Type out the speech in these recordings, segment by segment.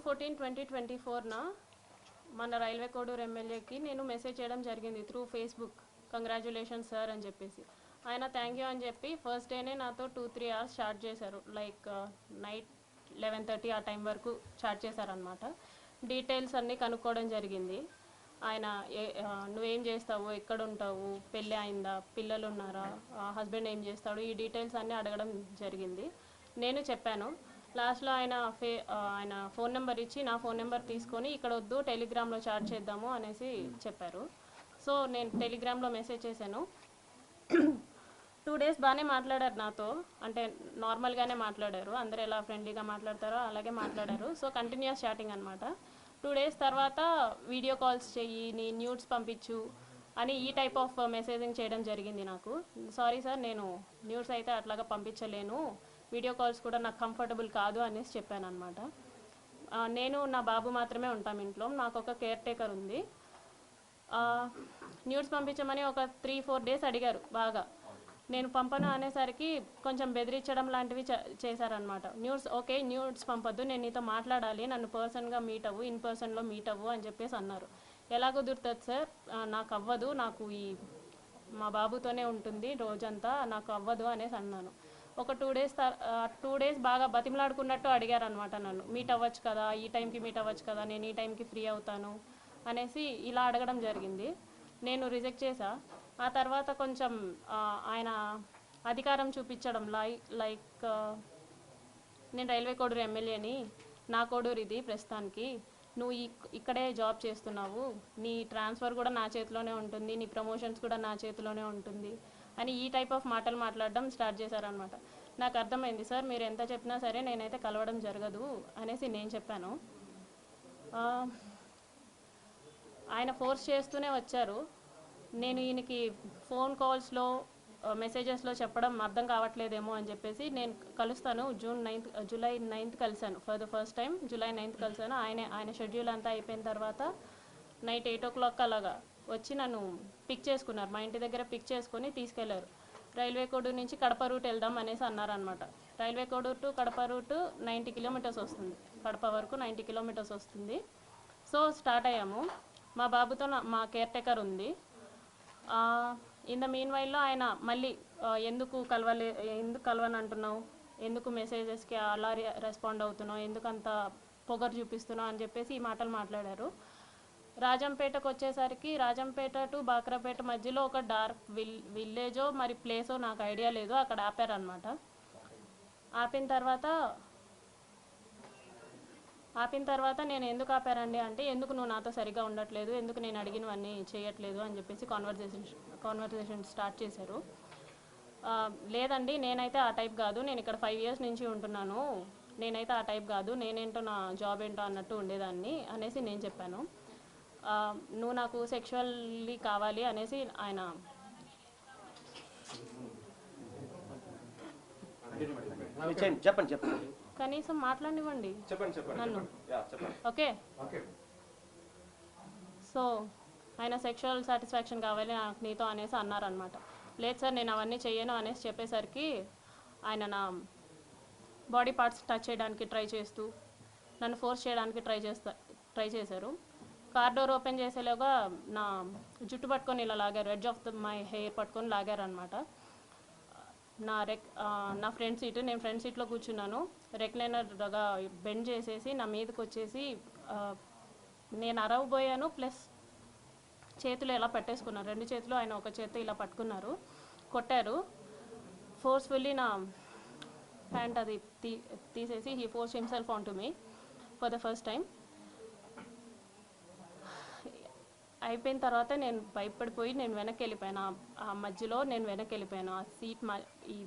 14/2024 మన రైల్వే కోడూరు ఎమ్మెల్యేకి నేను మెసేజ్ చేయడం జరిగింది త్రూ ఫేస్బుక్. కంగ్రాచులేషన్స్ సార్ అని చెప్పేసి ఆయన థ్యాంక్ యూ అని చెప్పి ఫస్ట్ డేనే నాతో 2-3 అవర్స్ చాట్ చేశారు. లైక్ నైట్ 11:30 ఆ టైం వరకు చాట్ చేశారనమాట. డీటెయిల్స్ అన్నీ కనుక్కోవడం జరిగింది. ఆయన నువ్వేం చేస్తావు, ఎక్కడ ఉంటావు, పెళ్ళి అయిందా, పిల్లలు ఉన్నారా, హస్బెండ్ ఏం చేస్తాడు, ఈ డీటెయిల్స్ అన్నీ అడగడం జరిగింది. నేను చెప్పాను. లాస్ట్లో ఆయన ఫోన్ నెంబర్ ఇచ్చి నా ఫోన్ నెంబర్ తీసుకొని ఇక్కడ వద్దు టెలిగ్రామ్లో చాట్ చేద్దాము అనేసి చెప్పారు. సో నేను టెలిగ్రామ్లో మెసేజ్ చేశాను. 2 days బాగానే మాట్లాడారు నాతో, అంటే నార్మల్గానే మాట్లాడారు. అందరూ ఎలా ఫ్రెండ్లీగా మాట్లాడతారో అలాగే మాట్లాడారు. సో కంటిన్యూస్ చాటింగ్ అనమాట. 2 days తర్వాత వీడియో కాల్స్ చెయ్యి, నీ న్యూడ్స్ పంపించు అని ఈ టైప్ ఆఫ్ మెసేజింగ్ చేయడం జరిగింది నాకు. సారీ సార్, నేను న్యూడ్స్ అయితే అట్లాగా పంపించలేను, వీడియో కాల్స్ కూడా నాకు కంఫర్టబుల్ కాదు అనేసి చెప్పాను అనమాట. నేను నా బాబు మాత్రమే ఉంటాం ఇంట్లో, నాకు ఒక కేర్ టేకర్ ఉంది. న్యూడ్స్ పంపించమని ఒక 3-4 days అడిగారు బాగా. నేను పంపను అనేసరికి కొంచెం బెదిరించడం లాంటివి చేశారనమాట. ఓకే న్యూడ్స్ పంపొద్దు, నేను నీతో మాట్లాడాలి, నన్ను పర్సన్గా మీట్ అవ్వు, ఇన్ పర్సన్లో మీట్ అవ్వు అని చెప్పేసి అన్నారు. ఎలా కుదురుతుంది సార్, నాకు అవ్వదు, నాకు మా బాబుతోనే ఉంటుంది రోజంతా, నాకు అవ్వదు అనేసి అన్నాను. ఒక 2 days బాగా బతిమలాడుకున్నట్టు అడిగారనమాట నన్ను. మీట్ అవ్వచ్చు కదా, ఈ టైంకి మీట్ అవ్వచ్చు కదా, నేను ఈ టైంకి ఫ్రీ అవుతాను అనేసి ఇలా అడగడం జరిగింది. నేను రిజెక్ట్ చేశా. ఆ తర్వాత కొంచెం ఆయన అధికారం చూపించడం లైక్ నేను రైల్వే కోడూరు ఎమ్మెల్యేని, నా కోడూరు ఇది ప్రస్తుతానికి, నువ్వు ఇక్కడే జాబ్ చేస్తున్నావు, నీ ట్రాన్స్ఫర్ కూడా నా చేతిలోనే ఉంటుంది, నీ ప్రమోషన్స్ కూడా నా చేతిలోనే ఉంటుంది అని ఈ టైప్ ఆఫ్ మాటలు మాట్లాడడం స్టార్ట్ చేశారనమాట. నాకు అర్థమైంది, సార్ మీరు ఎంత చెప్పినా సరే నేనైతే కలవడం జరగదు అనేసి నేను చెప్పాను. ఆయన ఫోర్స్ చేస్తూనే వచ్చారు. నేను ఈయనకి ఫోన్ కాల్స్లో మెసేజెస్లో చెప్పడం అర్థం కావట్లేదేమో అని చెప్పేసి నేను కలుస్తాను జూలై 9th కలిశాను. For the first time July 9th కలిశాను. ఆయన షెడ్యూల్ అంతా అయిపోయిన తర్వాత నైట్ 8 o'clock అలాగా వచ్చి నన్ను పిక్ చేసుకున్నారు. మా ఇంటి దగ్గర పిక్ చేసుకొని తీసుకెళ్లారు. రైల్వే కోడూరు నుంచి కడప రూట్ వెళ్దాం అనేసి అన్నారనమాట. Railway Koduru to Kadapa route 90 kilometers వస్తుంది, కడప వరకు 90 kilometers వస్తుంది. సో స్టార్ట్ అయ్యాము. మా బాబుతో మా కేర్ టేకర్ ఉంది. ఇన్ ద మీన్ వైల్లో ఆయన మళ్ళీ ఎందుకు కలవని అంటున్నావు, ఎందుకు మెసేజెస్కి అలా రెస్పాండ్ అవుతున్నావు, ఎందుకు అంత పొగరు చూపిస్తున్నావు అని చెప్పేసి ఈ మాటలు మాట్లాడారు. రాజంపేటకు వచ్చేసరికి రాజంపేట టు బాక్రాపేట మధ్యలో ఒక డార్క్ విల్లేజో మరి ప్లేసో నాకు ఐడియా లేదు, అక్కడ ఆపారనమాట. ఆపిన తర్వాత నేను ఎందుకు ఆపారండి అంటే, ఎందుకు నువ్వు నాతో సరిగ్గా ఉండట్లేదు, ఎందుకు నేను అడిగినవన్నీ చేయట్లేదు అని చెప్పేసి కాన్వర్జేషన్ స్టార్ట్ చేశారు. లేదండి నేనైతే ఆ టైప్ కాదు, నేను ఇక్కడ 5 years నుంచి ఉంటున్నాను, నేనైతే ఆ టైప్ కాదు, నేనేంటో నా జాబ్ ఏంటో అన్నట్టు ఉండేదాన్ని అనేసి నేను చెప్పాను. నువ్వు నాకు సెక్షువల్లీ కావాలి అనేసి ఆయన చెప్పండి కనీసం మాట్లాడివ్వండి నన్ను. ఓకే, సో ఆయన సెక్షువల్ సాటిస్ఫాక్షన్ కావాలి నాకు నీతో అనేసి అన్నారనమాట. లేదు సార్ నేను అవన్నీ చెయ్యను అనేసి చెప్పేసరికి ఆయన నా బాడీ పార్ట్స్ టచ్ చేయడానికి ట్రై చేస్తూ నన్ను ఫోర్స్ చేయడానికి ట్రై చేశారు. కార్ డోర్ ఓపెన్ చేసేలోగా నా జుట్టు పట్టుకొని ఇలా లాగారు, ఎడ్జ్ ఆఫ్ మై హెయిర్ పట్టుకొని లాగారనమాట. నా ఫ్రంట్ సీట్, నేను ఫ్రంట్ సీట్లో కూర్చున్నాను. రెక్లైనర్గా బెండ్ చేసేసి నా మీదకి వచ్చేసి నేను అరవబోయాను, ప్లస్ చేతులు ఇలా పట్టేసుకున్నారు, 2 చేతులు ఆయన ఒక చేతితో ఇలా పట్టుకున్నారు, కొట్టారు. ఫోర్స్ఫుల్లీ నా ప్యాంట్ అది తీసేసి he force himself on to me for the first time. అయిపోయిన తర్వాత నేను భయపడిపోయి నేను వెనక్కి వెళ్ళిపోయాను. ఆ మధ్యలో నేను వెనక్కి వెళ్ళిపోయాను. ఆ సీట్ ఈ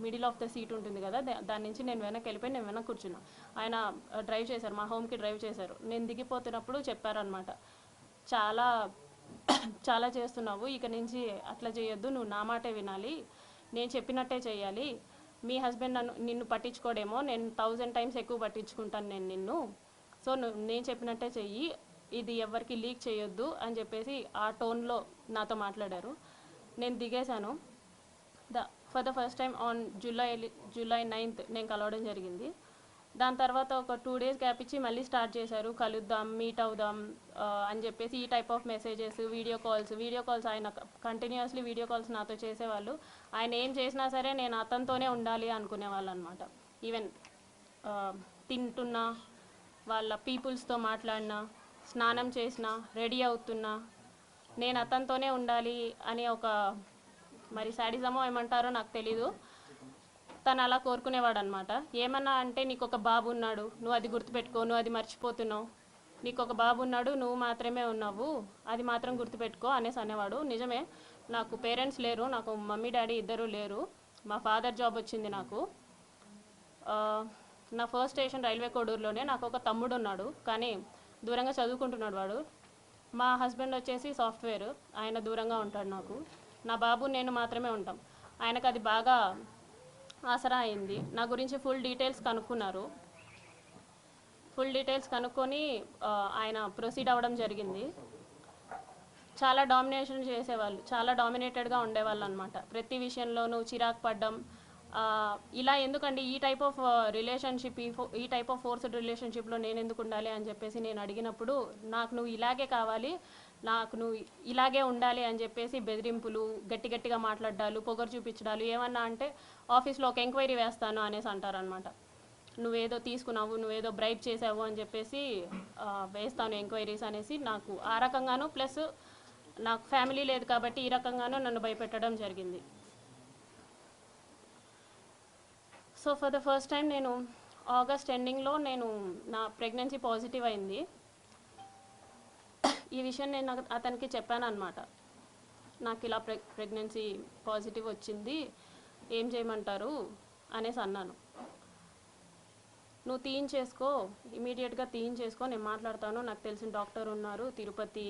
మిడిల్ ఆఫ్ ద సీట్ ఉంటుంది కదా, దాని నుంచి నేను వెనక్కి వెళ్ళిపోయి నేను వెనక్కి కూర్చున్నా. ఆయన డ్రైవ్ చేశారు, మా హోమ్కి డ్రైవ్ చేశారు. నేను దిగిపోతున్నప్పుడు చెప్పారనమాట, చాలా చాలా చేస్తున్నావు, ఇక నుంచి అట్లా చేయొద్దు, నువ్వు నా మాటే వినాలి, నేను చెప్పినట్టే చేయాలి, మీ హస్బెండ్ నిన్ను పట్టించుకోడేమో, నేను 1000 times ఎక్కువ పట్టించుకుంటాను నేను నిన్ను, సో నేను చెప్పినట్టే చెయ్యి, ఇది ఎవరికి లీక్ చేయొద్దు అని చెప్పేసి ఆ టోన్లో నాతో మాట్లాడారు. నేను దిగేశాను. For the first time on July 9th నేను కలవడం జరిగింది. దాని తర్వాత ఒక 2 days గ్యాప్ ఇచ్చి మళ్ళీ స్టార్ట్ చేశారు, కలుద్దాం, మీట్ అవుదాం అని చెప్పేసి ఈ type of messages, video calls ఆయన కంటిన్యూస్లీ వీడియో కాల్స్ నాతో చేసేవాళ్ళు. ఆయన ఏం చేసినా సరే నేను అతనితోనే ఉండాలి అనుకునేవాళ్ళు అనమాట. ఈవెన్ తింటున్నా, వాళ్ళ పీపుల్స్తో మాట్లాడినా, స్నానం చేసినా, రెడీ అవుతున్నా నేను అతనితోనే ఉండాలి అని ఒక మరి శాడిజమో ఏమంటారో నాకు తెలీదు, తను అలా కోరుకునేవాడు అనమాట. ఏమన్నా అంటే నీకు ఒక బాబు ఉన్నాడు, నువ్వు అది గుర్తుపెట్టుకో, నువ్వు అది మర్చిపోతున్నావు, నీకు ఒక బాబు ఉన్నాడు, నువ్వు మాత్రమే ఉన్నావు, అది మాత్రం గుర్తుపెట్టుకో అనేసి అనేవాడు. నిజమే, నాకు పేరెంట్స్ లేరు, నాకు మమ్మీ డాడీ ఇద్దరు లేరు. మా ఫాదర్ జాబ్ వచ్చింది నాకు. నా ఫస్ట్ స్టేషన్ రైల్వే కోడూరులోనే. నాకు ఒక తమ్ముడు ఉన్నాడు, కానీ దూరంగా చదువుకుంటున్నాడు వాడు. మా హస్బెండ్ వచ్చేసి సాఫ్ట్వేర్, ఆయన దూరంగా ఉంటాడు నాకు. నా బాబు నేను మాత్రమే ఉంటాం. ఆయనకు అది బాగా ఆసరా అయింది. నా గురించి ఫుల్ డీటెయిల్స్ కనుక్కొని ఆయన ప్రొసీడ్ అవ్వడం జరిగింది. చాలా డామినేషన్ చేసేవాళ్ళు, చాలా డామినేటెడ్గా ఉండేవాళ్ళు అనమాట. ప్రతి విషయంలోనూ చిరాకు పడ్డం. ఇలా ఎందుకండి ఈ టైప్ ఆఫ్ రిలేషన్షిప్, ఈ టైప్ ఆఫ్ ఫోర్స్డ్ రిలేషన్షిప్లో నేను ఎందుకు ఉండాలి అని చెప్పేసి నేను అడిగినప్పుడు, నాకు నువ్వు ఇలాగే కావాలి, నాకు నువ్వు ఇలాగే ఉండాలి అని చెప్పేసి బెదిరింపులు, గట్టిగా మాట్లాడాలు, పొగరు చూపించడాలు, ఏమన్నా అంటే ఆఫీస్లో ఒక ఎంక్వైరీ వేస్తాను అనేసి అంటారనమాట. నువ్వేదో తీసుకున్నావు, నువ్వేదో బ్రైబ్ చేసావు అని చెప్పేసి వేస్తాను ఎంక్వైరీస్ అనేసి, నాకు ఆ రకంగాను, ప్లస్ నాకు ఫ్యామిలీ లేదు కాబట్టి ఈ రకంగానూ నన్ను భయపెట్టడం జరిగింది. So for the first time నేను ఆగస్ట్ ఎండింగ్లో నా ప్రెగ్నెన్సీ పాజిటివ్ అయింది. ఈ విషయం నేను అతనికి చెప్పాను అనమాట. నాకు ఇలా ప్రెగ్నెన్సీ పాజిటివ్ వచ్చింది, ఏం చేయమంటారు అనేసి అన్నాను. నువ్వు తీయించేసుకో, ఇమీడియట్గా తీయించేసుకో, నేను మాట్లాడతాను, నాకు తెలిసిన డాక్టర్ ఉన్నారు తిరుపతి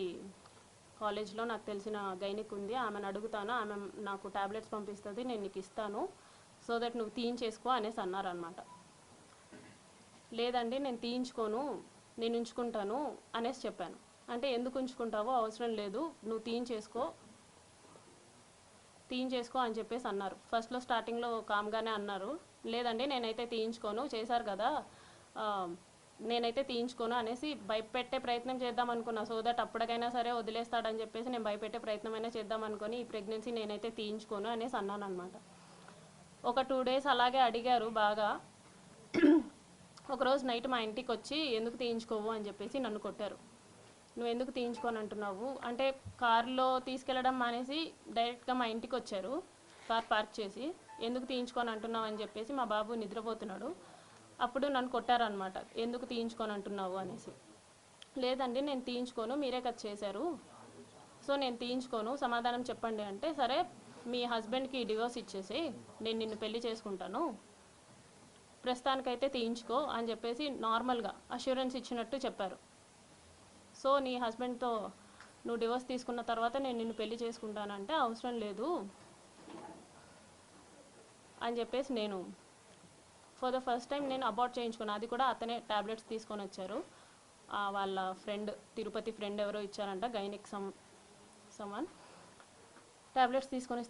కాలేజ్లో, నాకు తెలిసిన గైనిక్ ఉంది, ఆమెను అడుగుతాను, ఆమె నాకు టాబ్లెట్స్ పంపిస్తుంది, నేను నీకు ఇస్తాను, సో దట్ నువ్వు తీయించేసుకో అనేసి అన్నారనమాట. లేదండి నేను తీయించుకోను, నేను ఉంచుకుంటాను అనేసి చెప్పాను. అంటే ఎందుకు ఉంచుకుంటావో, అవసరం లేదు, నువ్వు తీయించేసుకో అని చెప్పేసి అన్నారు. ఫస్ట్లో స్టార్టింగ్లో కామ్గానే అన్నారు, లేదండి నేనైతే తీయించుకోను, చేశారు కదా, నేనైతే తీయించుకోను అనేసి భయపెట్టే ప్రయత్నం చేద్దాం అనుకున్నా. సో దట్ అప్పటికైనా సరే వదిలేస్తాడని చెప్పేసి నేను భయపెట్టే ప్రయత్నమైనా చేద్దాం అనుకొని, ఈ ప్రెగ్నెన్సీ నేనైతే తీయించుకోను అనేసి అన్నాను అనమాట. ఒక 2 days అలాగే అడిగారు బాగా. ఒకరోజు నైట్ మా ఇంటికి వచ్చి ఎందుకు తీయించుకోవు అని చెప్పేసి నన్ను కొట్టారు. నువ్వు ఎందుకు తీయించుకొని అంటున్నావు అంటే, కారులో తీసుకెళ్ళడం మానేసి డైరెక్ట్గా మా ఇంటికి వచ్చారు, కార్ పార్క్ చేసి, ఎందుకు తీయించుకొని అంటున్నావు అని చెప్పేసి. మా బాబు నిద్రపోతున్నాడు, అప్పుడు నన్ను కొట్టారనమాట, ఎందుకు తీయించుకొని అంటున్నావు అనేసి. లేదండి నేను తీయించుకోను, మీరే కదా చేశారు, సో నేను తీయించుకోను, సమాధానం చెప్పండి అంటే, సరే మీ హస్బెండ్కి డివోర్స్ ఇచ్చేసి నేను నిన్ను పెళ్లి చేసుకుంటాను, ప్రస్తుతానికైతే తీయించుకో అని చెప్పేసి నార్మల్గా అష్యూరెన్స్ ఇచ్చినట్టు చెప్పారు. సో నీ హస్బెండ్తో నువ్వు డివోర్స్ తీసుకున్న తర్వాత నేను నిన్ను పెళ్లి చేసుకుంటానంటే, అవసరం లేదు అని చెప్పేసి నేను ఫర్ ద ఫస్ట్ టైం నేను అబార్ట్ చేయించుకున్నాను. అది కూడా అతనే టాబ్లెట్స్ తీసుకొని వచ్చారు, వాళ్ళ ఫ్రెండ్, తిరుపతి ఫ్రెండ్ ఎవరో ఇచ్చారంట, గైనిక్ సమ్వన్ టాబ్లెట్స్ తీసుకొని వస్తే